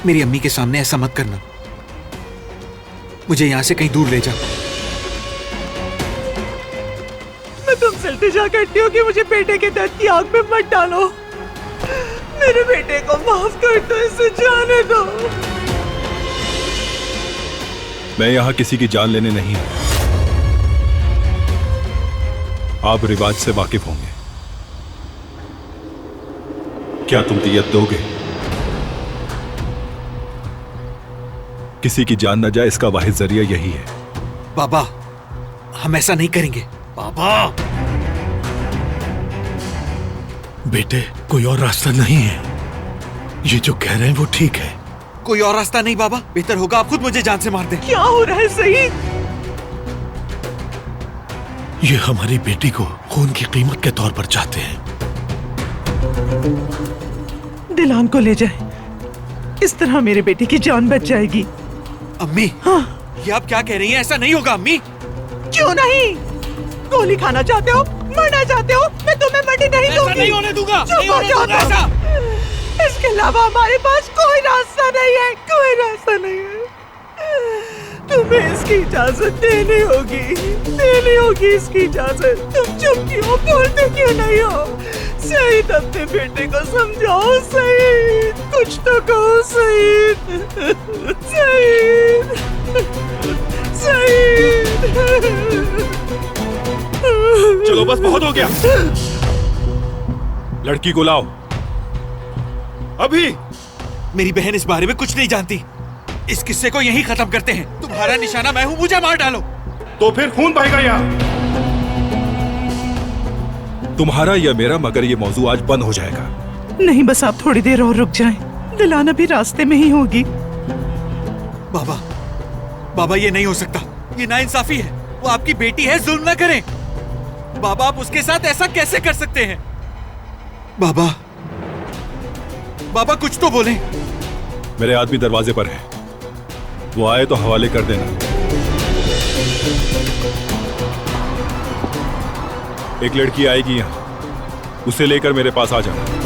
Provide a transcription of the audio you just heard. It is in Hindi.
मेरी अम्मी के सामने ऐसा मत करना। मुझे यहां से कहीं दूर ले जा। मैं तुमसे इल्तिजा करती हूँ कि मुझे बेटे के दर्द की आग में मत डालो। मेरे बेटे को माफ कर दो, इसे जाने दो। मैं यहाँ किसी की जान लेने नहीं आया। आप रिवाज से वाकिफ होंगे। क्या तुम दियत दोगे? किसी की जान न जाए, इसका वाहिद जरिया यही है। बाबा, हम ऐसा नहीं करेंगे। बाबा, बेटे, कोई और रास्ता नहीं है। ये जो कह रहे हैं वो ठीक है। कोई और रास्ता नहीं बाबा। बेहतर होगा आप खुद मुझे जान से मार दें। क्या हो रहा है सईद? ये हमारी बेटी को खून की कीमत के तौर पर चाहते हैं। दिलान को ले जाए, इस तरह मेरे बेटे की जान बच जाएगी। अम्मी, हाँ। ये आप क्या कह रही हैं? ऐसा नहीं होगा अम्मी। क्यों नहीं? गोली खाना चाहते हो? मरना चाहते हो? मैं तुम्हें मरने नहीं दूंगी। ऐसा नहीं होने दूंगा। चुप नहीं हो होने जाओ दूंगा तुम। ऐसा। इसके अलावा हमारे पास कोई रास्ता नहीं है, कोई रास्ता नहीं है। तुम्हें इसकी इजाजत देनी होगी इसकी इजाजत। तुम चुप क्यों, बोलते क्यों नहीं हो? सईद, अपने बेटे को समझाओ सईद, कुछ तो कहो सईद। सईद, सईद। चलो बस, बहुत हो गया। लड़की को लाओ अभी। मेरी बहन इस बारे में कुछ नहीं जानती। इस किस्से को यहीं खत्म करते हैं। तुम्हारा निशाना मैं हूँ, मुझे मार डालो। तो फिर खून बहेगा यहाँ। तुम्हारा या मेरा, मगर ये मौजू आज बंद हो जाएगा। नहीं, बस आप थोड़ी देर और रुक जाएं। दिलाना भी रास्ते में ही होगी। बाबा, बाबा ये नहीं हो सकता। ये नाइंसाफी है। वो आपकी बेटी है, जुल्म न करें। बाबा, आप उसके साथ ऐसा कैसे कर सकते हैं? बाबा, बाबा कुछ तो बोलें। मेरे आदमी दरवाजे पर है, वो आए तो हवाले कर देना। एक लड़की आएगी यहाँ, उसे लेकर मेरे पास आ जाना।